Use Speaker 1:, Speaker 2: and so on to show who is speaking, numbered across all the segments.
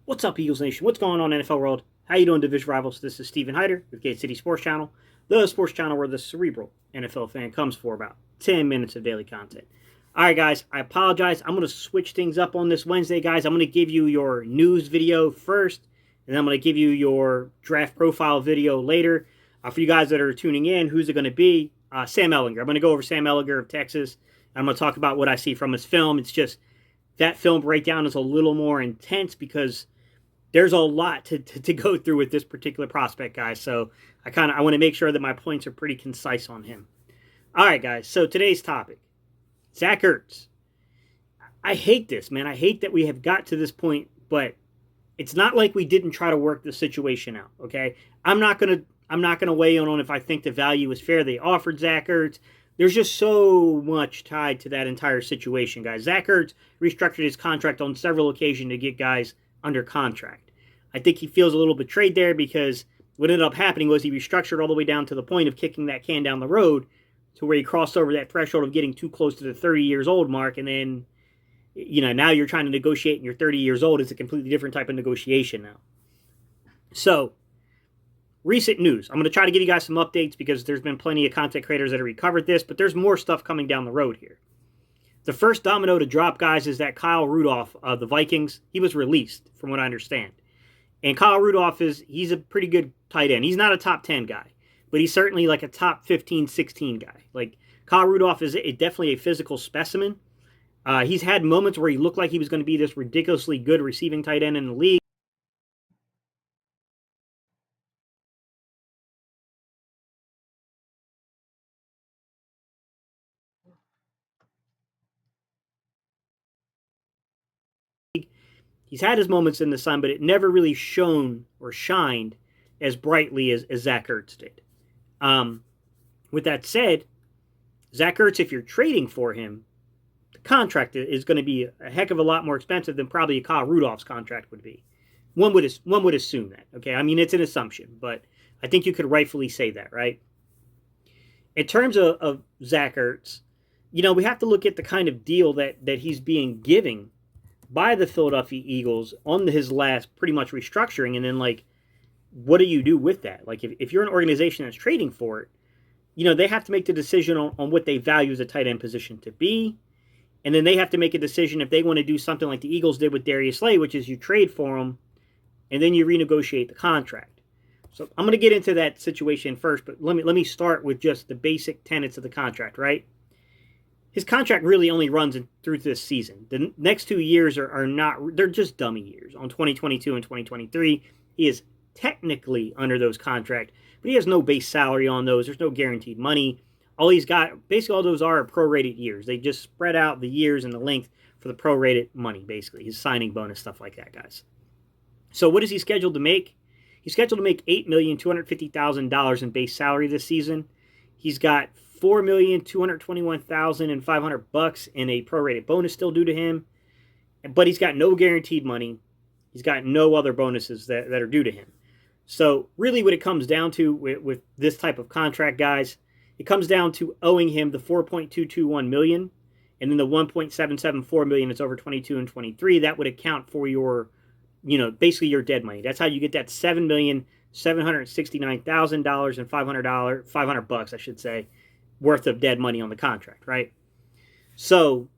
Speaker 1: What's up, Eagles Nation? What's going on, NFL world? How you doing, division rivals? This is Steven Hyder with Gate City Sports Channel, the sports channel where the cerebral NFL fan comes for about 10 minutes of daily content. All right, guys, I apologize. I'm going to switch things up on this Wednesday, guys. I'm going to give you your news video first, and then I'm going to give you your draft profile video later. For you guys that are tuning in, who's it going to be? Sam Ehlinger. I'm going to go over Sam Ehlinger of Texas. I'm going to talk about what I see from his film. It's just that film breakdown is a little more intense because there's a lot to go through with this particular prospect, guys. So I want to make sure that my points are pretty concise on him. All right, guys. So today's topic, Zach Ertz. I hate this, man. I hate that we have got to this point, but it's not like we didn't try to work the situation out. Okay, I'm not gonna weigh in on if I think the value is fair they offered Zach Ertz. There's just so much tied to that entire situation, guys. Zach Ertz restructured his contract on several occasions to get guys under contract. I think he feels a little betrayed there because what ended up happening was he restructured all the way down to the point of kicking that can down the road to where he crossed over that threshold of getting too close to the 30 years old mark. And then, now you're trying to negotiate and you're 30 years old. It's a completely different type of negotiation now. So, recent news. I'm going to try to give you guys some updates because there's been plenty of content creators that have recovered this, but there's more stuff coming down the road here. The first domino to drop, guys, is that Kyle Rudolph of the Vikings, he was released, from what I understand. And Kyle Rudolph he's a pretty good tight end. He's not a top 10 guy, but he's certainly like a top 15, 16 guy. Like, Kyle Rudolph is definitely a physical specimen. He's had moments where he looked like he was going to be this ridiculously good receiving tight end in the league. He's had his moments in the sun, but it never really shone or shined as brightly as Zach Ertz did. With that said, Zach Ertz, if you're trading for him, the contract is going to be a heck of a lot more expensive than probably a Kyle Rudolph's contract would be. One would assume that. Okay, I mean, it's an assumption, but I think you could rightfully say that, right? In terms of Zach Ertz, we have to look at the kind of deal that he's being given by the Philadelphia Eagles on his last pretty much restructuring, and then, like, what do you do with that? Like, if you're an organization that's trading for it, they have to make the decision on what they value as a tight end position to be, and then they have to make a decision if they want to do something like the Eagles did with Darius Slay, which is you trade for him, and then you renegotiate the contract. So I'm going to get into that situation first, but let me start with just the basic tenets of the contract, right? His contract really only runs through this season. The next 2 years are not, they're just dummy years. On 2022 and 2023, he is technically under those contracts, but he has no base salary on those. There's no guaranteed money. All he's got, basically all those are prorated years. They just spread out the years and the length for the prorated money, basically. His signing bonus, stuff like that, guys. So what is he scheduled to make? He's scheduled to make $8,250,000 in base salary this season. He's got $4,221,500 in a prorated bonus still due to him, but he's got no guaranteed money. He's got no other bonuses that are due to him. So really what it comes down to with this type of contract, guys, it comes down to owing him the $4.221 million and then the $1.774 million that's over 22 and 23. That would account for your, basically your dead money. That's how you get that $7,769,000 and $500, I should say, worth of dead money on the contract, right? So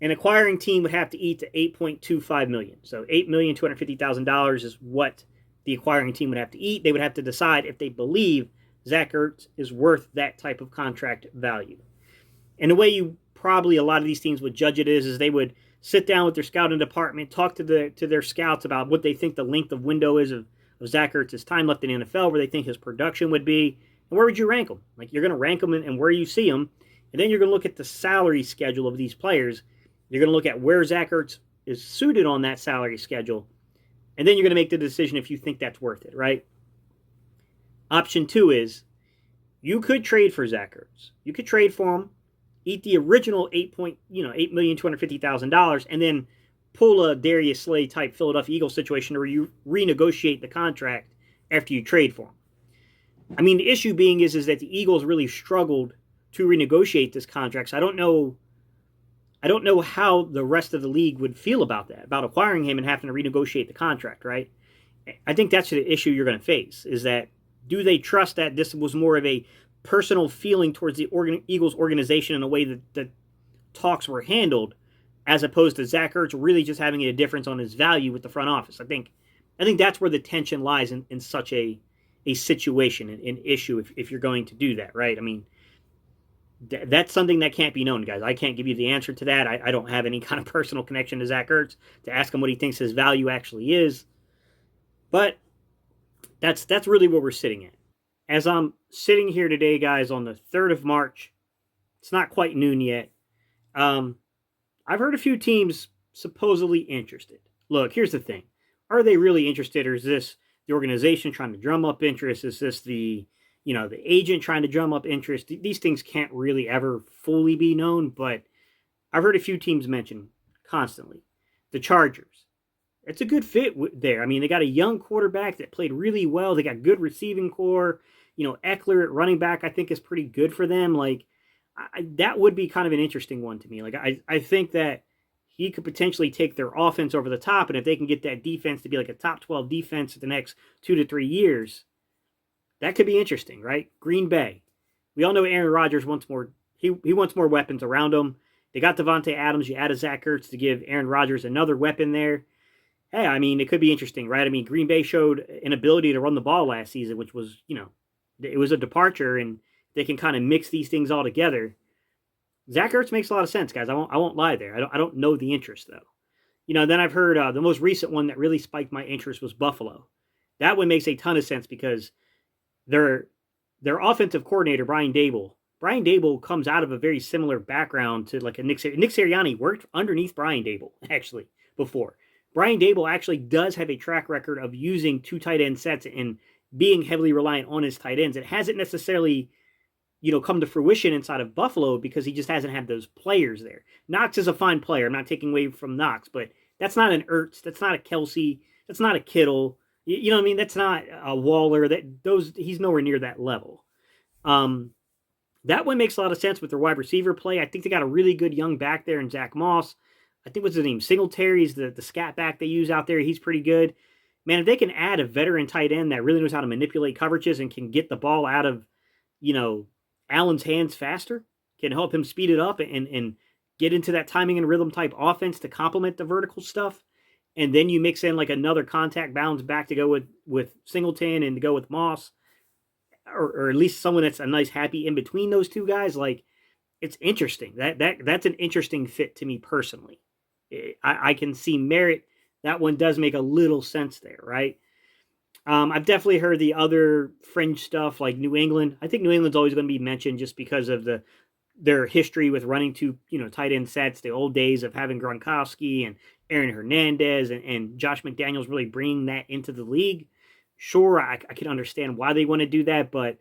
Speaker 1: an acquiring team would have to eat to $8.25 million. So $8,250,000 is what the acquiring team would have to eat. They would have to decide if they believe Zach Ertz is worth that type of contract value. And the way a lot of these teams would judge it is they would sit down with their scouting department, talk to their scouts about what they think the length of window is of Zach Ertz's time left in the NFL, where they think his production would be. And where would you rank them? Like, you're going to rank them and where you see them. And then you're going to look at the salary schedule of these players. You're going to look at where Zach Ertz is suited on that salary schedule. And then you're going to make the decision if you think that's worth it, right? Option 2 is you could trade for Zach Ertz. You could trade for him, eat the original $8,250,000, and then pull a Darius Slay type Philadelphia Eagles situation where you renegotiate the contract after you trade for him. I mean, the issue being is that the Eagles really struggled to renegotiate this contract. So I don't know I don't know how the rest of the league would feel about that, about acquiring him and having to renegotiate the contract, right? I think that's the issue you're going to face, is that do they trust that this was more of a personal feeling towards the Eagles organization in a way that talks were handled, as opposed to Zach Ertz really just having a difference on his value with the front office. I think that's where the tension lies in such a situation, an issue, if you're going to do that, right? I mean, that's something that can't be known, guys. I can't give you the answer to that. I don't have any kind of personal connection to Zach Ertz to ask him what he thinks his value actually is. But that's really what we're sitting at. As I'm sitting here today, guys, on the 3rd of March, it's not quite noon yet. I've heard a few teams supposedly interested. Look, here's the thing. Are they really interested, or is this the organization trying to drum up interest? Is this the agent trying to drum up interest? These things can't really ever fully be known, but I've heard a few teams mention constantly. The Chargers. It's a good fit there. I mean, they got a young quarterback that played really well. They got good receiving core. Eckler at running back, I think, is pretty good for them. Like, that would be kind of an interesting one to me. Like, I think that he could potentially take their offense over the top, and if they can get that defense to be like a top 12 defense for the next 2 to 3 years, that could be interesting, right? Green Bay. We all know Aaron Rodgers wants more. He wants more weapons around him. They got Devontae Adams. You added Zach Ertz to give Aaron Rodgers another weapon there. Hey, I mean, it could be interesting, right? I mean, Green Bay showed an ability to run the ball last season, which was, it was a departure, and they can kind of mix these things all together. Zach Ertz makes a lot of sense, guys. I won't lie there. I don't know the interest, though. Then I've heard the most recent one that really spiked my interest was Buffalo. That one makes a ton of sense because their offensive coordinator, Brian Daboll comes out of a very similar background to like a Nick Sirianni. Worked underneath Brian Daboll, actually, before. Brian Daboll actually does have a track record of using 2 tight end sets and being heavily reliant on his tight ends. It hasn't necessarily, come to fruition inside of Buffalo because he just hasn't had those players there. Knox is a fine player. I'm not taking away from Knox, but that's not an Ertz. That's not a Kelsey. That's not a Kittle. You know what I mean? That's not a Waller. He's nowhere near that level. That one makes a lot of sense with their wide receiver play. I think they got a really good young back there in Zach Moss. I think what's his name? Singletary's the scat back they use out there. He's pretty good. Man, if they can add a veteran tight end that really knows how to manipulate coverages and can get the ball out of, Allen's hands faster, can help him speed it up and get into that timing and rhythm type offense to complement the vertical stuff. And then you mix in like another contact bounce back to go with Singleton and to go with Moss, or at least someone that's a nice happy in between those two guys. Like, it's interesting. That's an interesting fit to me personally. I can see merit. That one does make a little sense there, right? I've definitely heard the other fringe stuff like New England. I think New England's always going to be mentioned just because of their history with running 2 tight end sets, the old days of having Gronkowski and Aaron Hernandez and Josh McDaniels really bringing that into the league. Sure, I can understand why they want to do that, but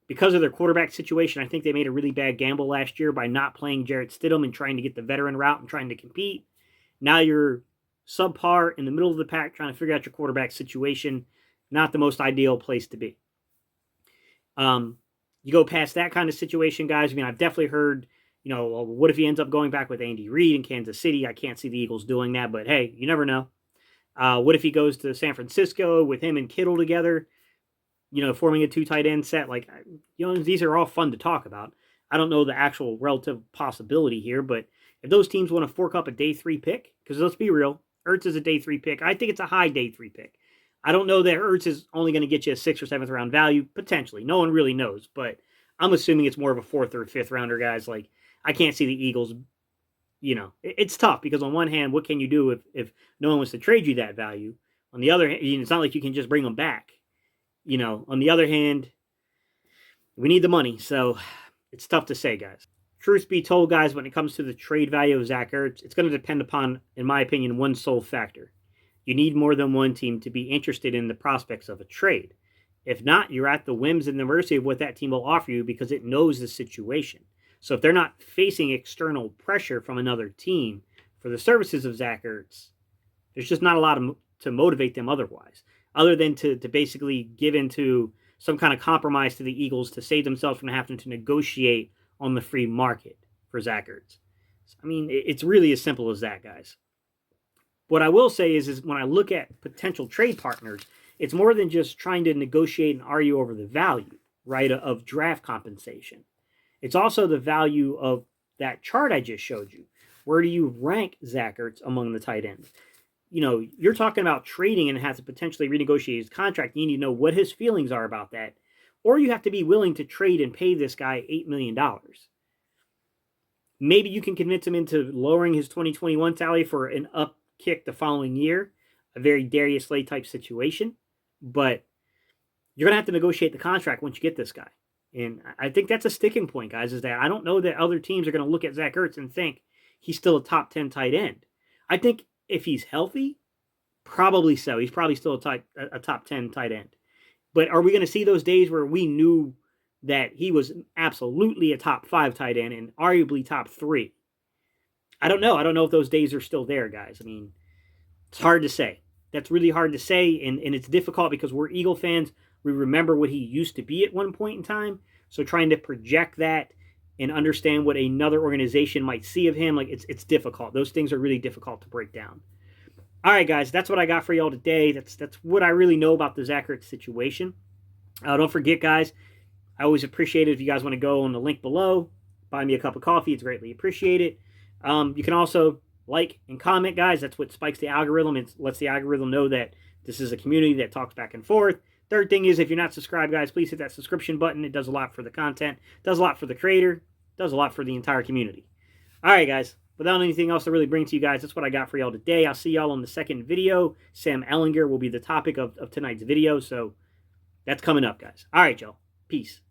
Speaker 1: because of their quarterback situation, I think they made a really bad gamble last year by not playing Jarrett Stidham and trying to get the veteran route and trying to compete. Now you're subpar in the middle of the pack trying to figure out your quarterback situation. Not the most ideal place to be. You go past that kind of situation, guys. I mean, I've definitely heard, what if he ends up going back with Andy Reid in Kansas City? I can't see the Eagles doing that, but hey, you never know. What if he goes to San Francisco with him and Kittle together, forming a 2 tight end set? Like, these are all fun to talk about. I don't know the actual relative possibility here, but if those teams want to fork up a day 3 pick, because let's be real, Ertz is a day 3 pick. I think it's a high day 3 pick. I don't know that Ertz is only going to get you a 6th or 7th round value, potentially. No one really knows, but I'm assuming it's more of a 4th or 5th rounder, guys. Like, I can't see the Eagles, it's tough because on one hand, what can you do if no one wants to trade you that value? On the other hand, it's not like you can just bring them back. On the other hand, we need the money, so it's tough to say, guys. Truth be told, guys, when it comes to the trade value of Zach Ertz, it's going to depend upon, in my opinion, one sole factor. You need more than one team to be interested in the prospects of a trade. If not, you're at the whims and the mercy of what that team will offer you because it knows the situation. So if they're not facing external pressure from another team for the services of Zach Ertz, there's just not a lot to motivate them otherwise, other than to basically give into some kind of compromise to the Eagles to save themselves from having to negotiate on the free market for Zach Ertz. I mean, it's really as simple as that, guys. What I will say is when I look at potential trade partners, it's more than just trying to negotiate and argue over the value, right, of draft compensation. It's also the value of that chart I just showed you. Where do you rank Zach Ertz among the tight ends? You know, you're talking about trading and have to potentially renegotiate his contract. You need to know what his feelings are about that. Or you have to be willing to trade and pay this guy $8 million. Maybe you can convince him into lowering his 2021 salary for an up kick the following year, a very Darius Slay type situation. But you're going to have to negotiate the contract once you get this guy. And I think that's a sticking point, guys, is that I don't know that other teams are going to look at Zach Ertz and think he's still a top 10 tight end. I think if he's healthy, probably so. He's probably still a top 10 tight end. But are we going to see those days where we knew that he was absolutely a top 5 tight end and arguably top 3? I don't know. I don't know if those days are still there, guys. I mean, it's hard to say. That's really hard to say, and it's difficult because we're Eagle fans. We remember what he used to be at one point in time. So trying to project that and understand what another organization might see of him, like it's difficult. Those things are really difficult to break down. All right, guys, that's what I got for y'all today. That's what I really know about the Zach Ertz situation. Don't forget, guys, I always appreciate it if you guys want to go on the link below, buy me a cup of coffee. It's greatly appreciated. You can also like and comment, guys. That's what spikes the algorithm. It lets the algorithm know that this is a community that talks back and forth. Third thing is, if you're not subscribed, guys, please hit that subscription button. It does a lot for the content, does a lot for the creator, does a lot for the entire community. All right, guys. Without anything else to really bring to you guys, that's what I got for y'all today. I'll see y'all on the second video. Sam Ehlinger will be the topic of tonight's video, so that's coming up, guys. All right, y'all. Peace.